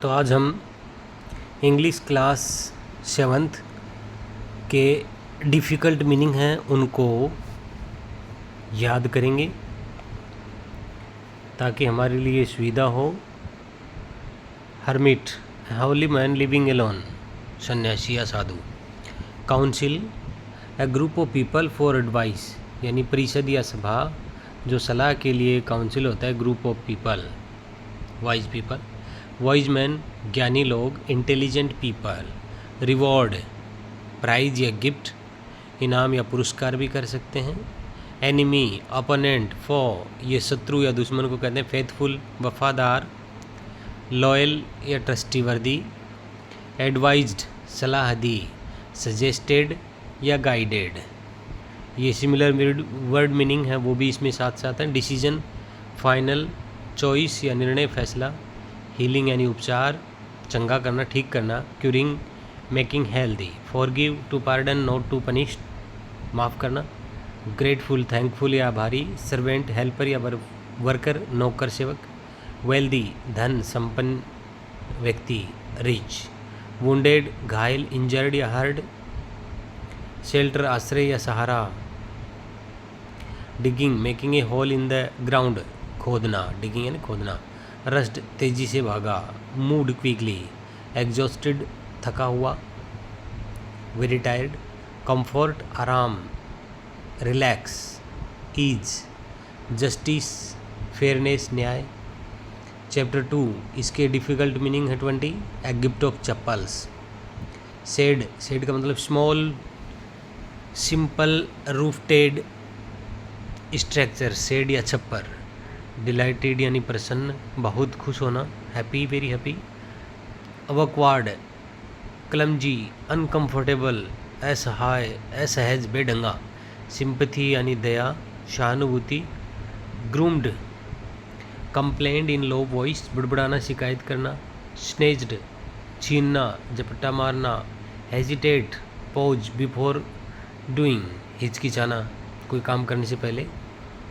तो आज हम इंग्लिश क्लास 7th के डिफ़िकल्ट मीनिंग हैं उनको याद करेंगे ताकि हमारे लिए सुविधा हो। Hermit, holy man living alone, सन्यासी या साधु। Council, a group of people for advice, यानी परिषद या सभा जो सलाह के लिए काउंसिल होता है, group of people, wise people. Wise man, ज्ञानी लोग, इंटेलिजेंट पीपल। रिवॉर्ड, प्राइज या गिफ्ट, इनाम या पुरस्कार भी कर सकते हैं। एनिमी, अपोनेंट, फॉ, ये शत्रु या दुश्मन को कहते हैं। फेथफुल, वफादार। लॉयल या ट्रस्टी वर्दी। एडवाइज्ड, सलाह दी। सजेस्टेड या गाइडेड, ये सिमिलर वर्ड मीनिंग है वो भी इसमें साथ साथ हैं। Decision, final. चॉइस या निर्णय, फैसला। हीलिंग यानी उपचार, चंगा करना, ठीक करना। Curing, making healthy. Forgive, to pardon, not to punish, माफ़ करना। ग्रेटफुल, थैंकफुल या आभारी। सर्वेंट, हेल्पर या वर्कर, नौकर, सेवक। वेल्दी, धन, संपन्न व्यक्ति, रिच। वुंडेड, घायल, इंजर्ड या हर्ड। शेल्टर, आश्रय या सहारा। Digging, making a hole in the ground, खोदना, डिगिंग यानी खोदना। रस्ट, तेजी से भागा। Mood, quickly. एग्जॉस्टेड, थका हुआ। Very tired. कंफर्ट, आराम। Relax, ease. जस्टिस, फेयरनेस, न्याय। चैप्टर 2, इसके डिफ़िकल्ट मीनिंग है 20। A gift of chappals. Shed, shed का मतलब small simple roofed structure, shed या छप्पर। डिलाइटेड यानी प्रसन्न, बहुत खुश होना। Happy, very happy. Awkward, clumsy, uncomfortable, असहाय, असहज, बेढंगा। सिंपथी यानी दया, सहानुभूति। Grumbled, complaint in low voice, बुड़बुड़ाना, शिकायत करना। स्नेच्ड, छीनना, झपट्टा मारना। हेजिटेट, पॉज बिफोर डूइंग, हिचकिचाना, कोई काम करने से पहले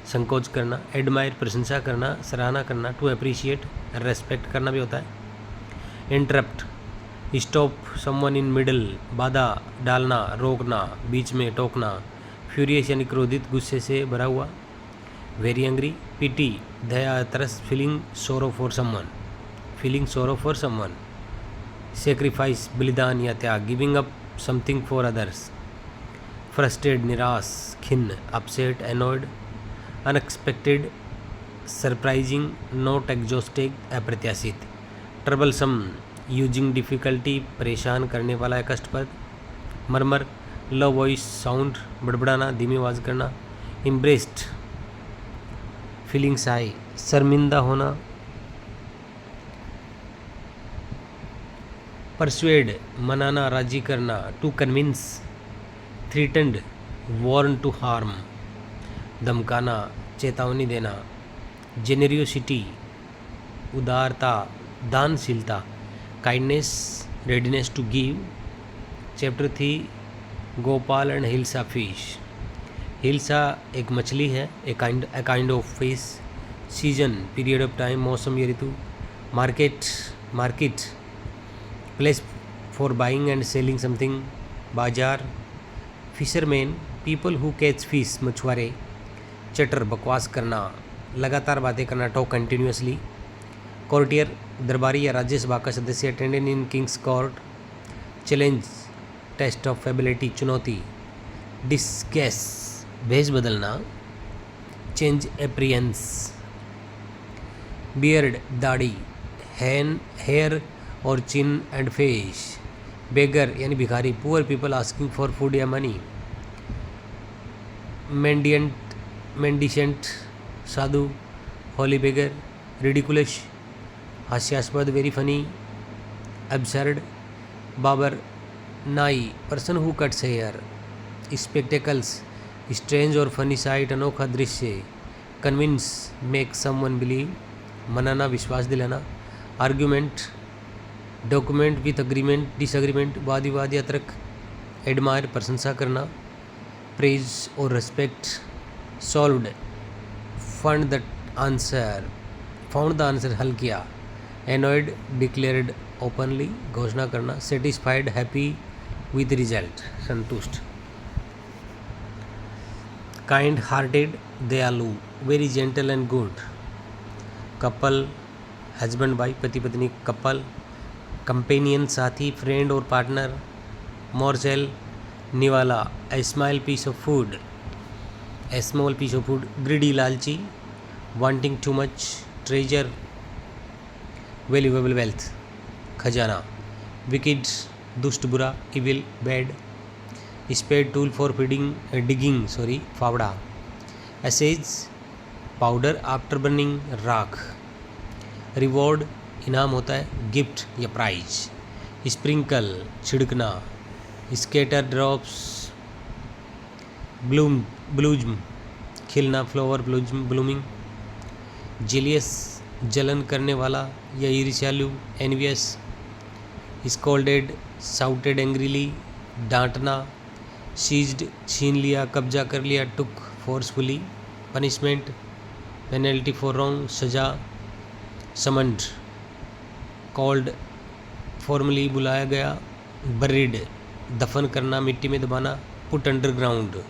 संकोच करना। एडमायर, प्रशंसा करना, सराहना करना। टू अप्रिशिएट, रेस्पेक्ट करना भी होता है। Interrupt, stop someone in middle, बाधा डालना, रोकना, बीच में टोकना। फ्यूरियस यानी क्रोधित, गुस्से से भरा हुआ। Very angry. पिटी, दया, तरस। फीलिंग सोरो फॉर समवन, फीलिंग सोरो फॉर समवन। सेक्रीफाइस, बलिदान या त्याग, giving up something for others. Frustrated, निराश, खिन्न। Upset, annoyed. Unexpected, surprising, not exhausting, अप्रत्याशित। ट्रबलसम, यूजिंग डिफ़िकल्टी, परेशान करने वाला है, कष्टप्रद। मरमर, लो वॉइस साउंड, बड़बड़ाना, धीमी आवाज़ करना। इम्ब्रेस्ड, फीलिंग साई, शर्मिंदा होना। परसुएड, मनाना, राजी करना। To convince. Threatened, warn to harm, धमकाना, चेतावनी देना। जेनेरियोसिटी, उदारता, दानशीलता। Kindness, readiness to give. Chapter 3, Gopal and hilsa fish. Hilsa एक मछली है, a kind of fish. Season, period of time, मौसम या ऋतु। Market, market, place for buying and selling something, बाजार। Fisherman, people who catch fish, मछुआरे। चटर, बकवास करना, लगातार बातें करना, टॉक कंटिन्यूसली। कोर्टियर, दरबारी या राज्यसभा का सदस्य, attendant in king's court. Challenge, test of ability, चुनौती। डिस्गेस, भेष बदलना। Change appearance. बियर्ड, दाढ़ी। हेयर और चिन एंड फेस। बेगर यानी भिखारी, poor people asking for food या मनी। मेंडिसेंट, साधु। होली बेगर, रिडिकुलस, हास्यास्पद, वेरी फनी। एब्सर्ड, बाबर, नाई, person who cuts hair. Spectacles, strange और फनी साइट, अनोखा दृश्य। कन्विंस, मेक समवन बिलीव, मनाना, विश्वास दिलाना। Argument, document with agreement, disagreement, वाद विवाद या तर्क। एडमायर, प्रशंसा करना। प्रेज और respect. Solved, found the answer, हल किया। एनॉयड डिक्लेयर्ड ओपनली, घोषणा करना. सेटिस्फाइड हैप्पी विद रिजल्ट, संतुष्ट. काइंड हार्टेड दयालु, very gentle and good. Couple husband wife, पति पत्नी. कपल कंपेनियन, साथी. फ्रेंड और पार्टनर. मॉर्सेल, निवाला. A small piece of food, a small piece of food. Greedy, लालची. Wanting too much. Treasure, valuable wealth, खजाना. Wicked, दुष्ट बुरा. Evil, bad. Spade, tool for digging, फावड़ा. एसेज, पाउडर आफ्टर बर्निंग, राख. Reward, इनाम होता है. गिफ्ट या प्राइज. स्प्रिंकल, छिड़कना. स्केटर ड्रॉप्स, ब्लूम, खिलना. Flower, blooming. जेलियस, जलन करने वाला या ईर्ष्यालु. एनवियस. स्कॉल्डेड, साउटेड एंग्रीली, डांटना. सीज्ड, छीन लिया, कब्जा कर लिया. Took, forcefully. Punishment, penalty for wrong, सजा. समन्ड, कॉल्ड, फॉर्मली, बुलाया गया. बरीड, दफन करना, मिट्टी में दबाना. Put underground.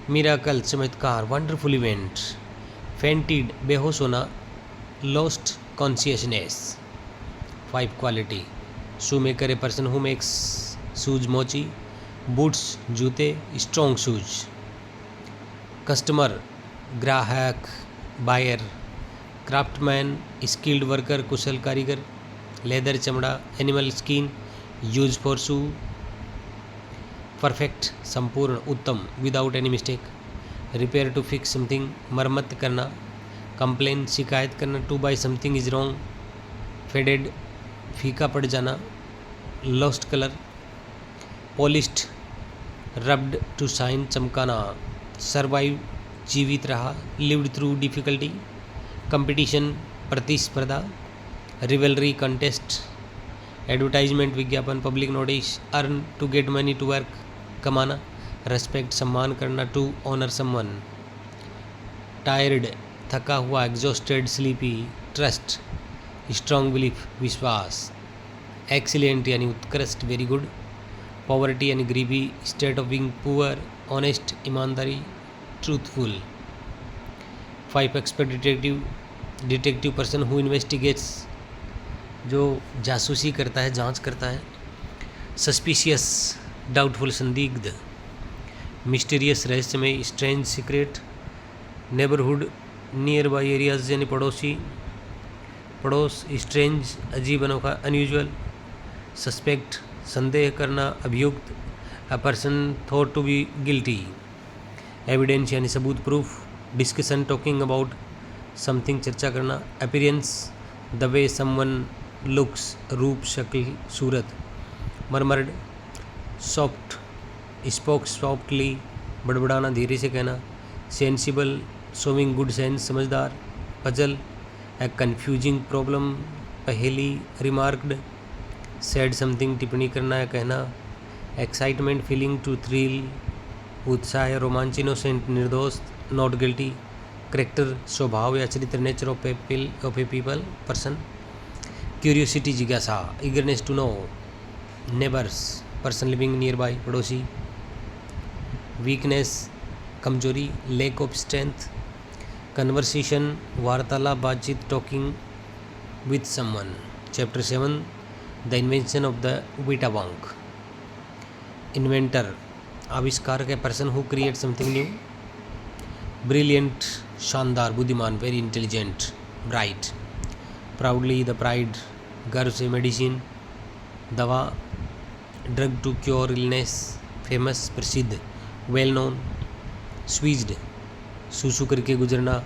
मिराकल, चमत्कार. Wonderful event. फेंटेड, बेहोश होना. Lost consciousness. 5 quality. Shoe maker, a person who makes shoes. मोची. बूट्स, जूते. Strong shoes. कस्टमर, ग्राहक. बायर. क्राफ्टमैन, स्किल्ड वर्कर, कुशल कारीगर. लेदर, चमड़ा. Animal skin, use for shoe. Perfect, संपूर्ण, उत्तम. Without any mistake. Repair, to fix something, मरम्मत करना. कंप्लेन, शिकायत करना. To buy something is wrong. Faded, फीका पड़ जाना. Lost colour. Polished, rubbed, to shine, चमकाना. सर्वाइव, जीवित रहा. Lived through difficulty. कंपटीशन, प्रतिस्पर्धा. Rivalry, contest. एडवर्टाइजमेंट, विज्ञापन. Public notice. Earn, to get money, to work, कमाना. रेस्पेक्ट, सम्मान करना. To honour someone. टायर्ड, थका हुआ. Exhausted, sleepy. Trust, strong belief, विश्वास. एक्सीलेंट यानी उत्कृष्ट, वेरी गुड. पॉवर्टी यानी गरीबी. State of being poor. Honest, ईमानदारी. Truthful. 5 expert detective person who investigates, जो जासूसी करता है, जांच करता है. सस्पिशियस, डाउटफुल, संदिग्ध. मिस्टीरियस, रहस्यमय. Strange, secret. Neighbourhood, nearby areas यानी पड़ोसी, पड़ोस. स्ट्रेंज, अजीब, अनोखा, अनयूजुअल. सस्पेक्ट, संदेह करना, अभियुक्त. A person thought to be guilty. Evidence यानी सबूत, proof. Discussion, talking about something, चर्चा करना. Appearance, the way someone looks, रूप, शक्ल, सूरत. Murmured, soft. स्पोक सॉफ्टली, बड़बड़ाना, धीरे से कहना. सेंसिबल, शोविंग गुड सेंस, समझदार. पजल, ए कन्फ्यूजिंग प्रॉब्लम, पहेली. रिमार्क्ड, सैड समथिंग, टिप्पणी करना या कहना. एक्साइटमेंट, फीलिंग, टू थ्रिल, उत्साह, रोमांच. इनोसेंट, निर्दोष. Not guilty. करेक्टर, स्वभाव या चरित्र. Nature of a people, person. Curiosity, जिज्ञासा. Eagerness, to know. Neighbours, person living nearby, पड़ोसी. वीकनेस, कमजोरी. Lack of strength. कन्वर्सेशन, वार्तालाप, बातचीत. Talking with someone. Chapter 7, the invention of the वीटावांक. इन्वेंटर, आविष्कारक है. Person who create something new. Brilliant, शानदार, बुद्धिमान. Very intelligent, bright. Proudly, the pride, गर्व से. मेडिसिन, दवा. Drug, to cure illness. Famous, प्रसिद्ध. Well known. स्वीज्ड, सूसू करके गुजरना.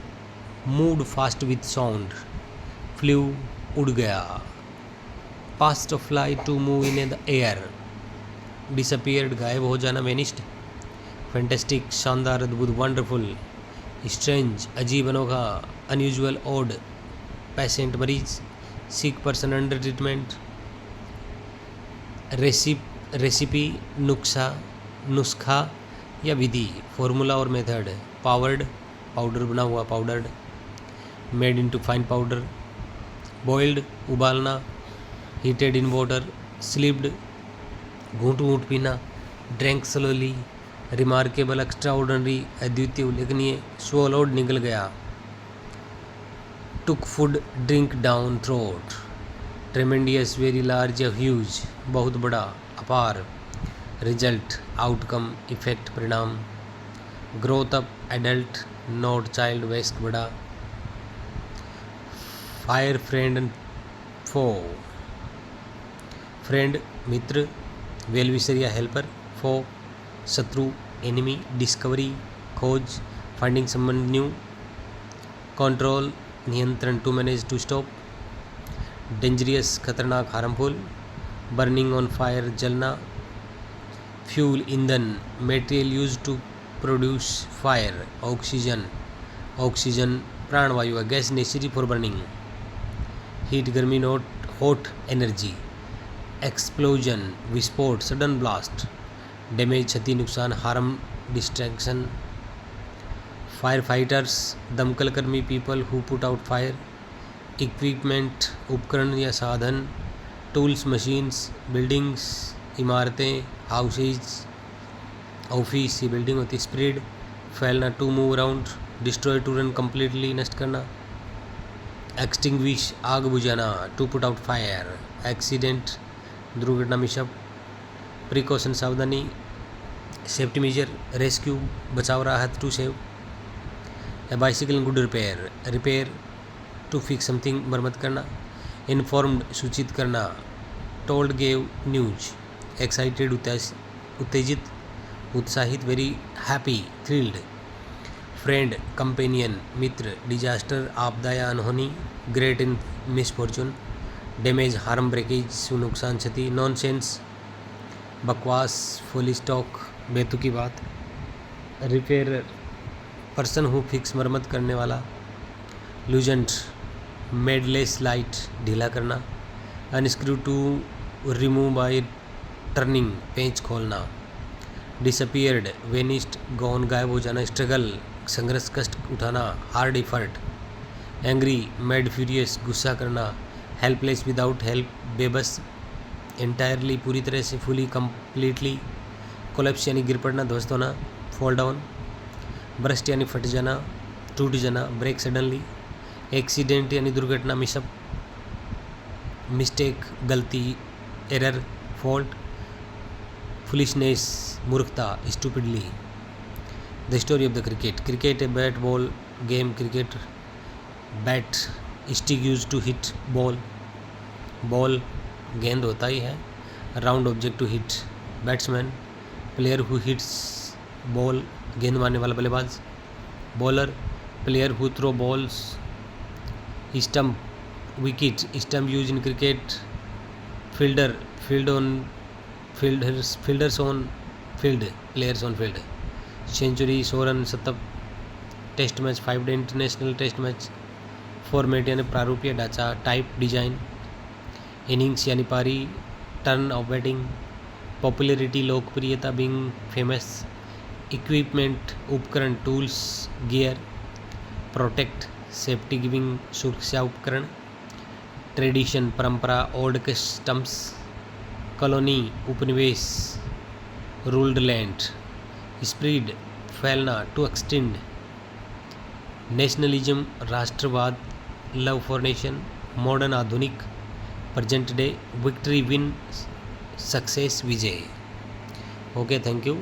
Moved, fast with sound. Flew, उड़ गया. Past to fly, to move in the air. Disappeared, गायब हो जाना. वेनिस्ड. फैंटेस्टिक, शानदार, अद्भुत. वंडरफुल. स्ट्रेंज, अजीब, अनोखा. Unusual, odd. पेशेंट, मरीज. Sick person under treatment. Recipe, नुस्खा या विधि. फॉर्मूला और मेथड. पावर्ड, पाउडर बना हुआ. Powdered. Made into fine powder. Boiled उबालना, हीटेड इन वाटर, स्लिप्ड घूंट घूंट पीना, drank slowly, remarkable extraordinary अद्वितीय उल्लेखनीय, स्वॉलोड निगल गया, took food drink down throat, tremendous very large huge बहुत बड़ा अपार, रिजल्ट आउटकम इफेक्ट परिणाम, grown up adult not child वयस्क बड़ा, fire friend and four, friend मित्र, वेलविशर या हेल्पर, फो शत्रु एनिमी, डिस्कवरी खोज, फाइंडिंग समवन न्यू, कंट्रोल नियंत्रण, to manage to stop, dangerous खतरनाक हार्मफुल, बर्निंग ऑन फायर जलना, फ्यूल ईंधन, material use to produce fire, oxygen oxygen प्राणवायु है, gas necessary for burning, heat गर्मी नोट हॉट एनर्जी, एक्सप्लोजन विस्फोट sudden blast, damage क्षति नुकसान, हार्म डिस्ट्रैक्शन, फायर फाइटर्स दमकल कर्मी, people who put out fire, equipment उपकरण या साधन, टूल्स मशीन्स, बिल्डिंग्स इमारतें, हाउसेज ऑफिस, ये बिल्डिंग होती है, स्प्रेड फैलना, to move around, destroy to run completely नष्ट करना, एक्सटिंग्विश आग बुझाना, to put out fire, accident दुर्घटना मिशप, प्रिकॉशन सावधानी, सेफ्टी मेजर रेस्क्यू बचाव राहत, to save, a bicycle in good repair, repair to fix something मरम्मत करना, इन्फॉर्म्ड सूचित करना, टोल्ड गेव न्यूज, एक्साइटेड उत्तेजित उत्साहित, very happy thrilled, friend companion मित्र, डिजास्टर आपदा या अनहोनी, great in misfortune, damage harm breakage नुकसान क्षति, नॉनसेंस बकवास, फुल स्टॉक बेतुकी बात, रिपेयर पर्सन हु फिक्स मरम्मत करने वाला, लूजेंट मेडलेस लाइट ढीला करना, unscrew to remove by turning पेंच खोलना, डिसअपियर्ड वेनिस्ड गॉन गायब हो जाना, स्ट्रगल संघर्ष कष्ट उठाना, hard effort, angry mad furious गुस्सा करना, हेल्पलेस विदाउट हेल्प बेबस, एंटायरली पूरी तरह से, फुली कम्प्लीटली, कोलैप्स यानी गिर पड़ना ध्वस्त होना, फॉल डाउन, ब्रस्ट यानी फट जाना टूट जाना, ब्रेक सडनली, एक्सीडेंट यानी दुर्घटना, मिसअप मिस्टेक गलती, एरर फॉल्ट, फुलिशनेस मूर्खता, stupidly, the story of the cricket, cricket a bat ball game, cricket bat stick use to hit ball, ball गेंद होता ही है, round object to hit, batsman player who hits ball गेंद मारने वाला बल्लेबाज, bowler player who throw balls, stump wicket stump use in cricket, fielder fielders on field players on field, century 100 run शतक, test match 5 day international test match, format यानी प्रारूप या ढांचा, type design, innings यानी पारी, टर्न ऑफ बैटिंग, पॉपुलैरिटी लोकप्रियता, being famous, equipment उपकरण, tools gear, protect safety giving सुरक्षा उपकरण, ट्रेडिशन परंपरा, ओल्ड कस्टम्स, कॉलोनी उपनिवेश, रूल्ड लैंड, स्प्रीड फैलना, टू एक्सटेंड, नेशनलिज्म राष्ट्रवाद, लव फॉर नेशन, मॉडर्न आधुनिक, present day, victory win success विजय। Okay, thank you.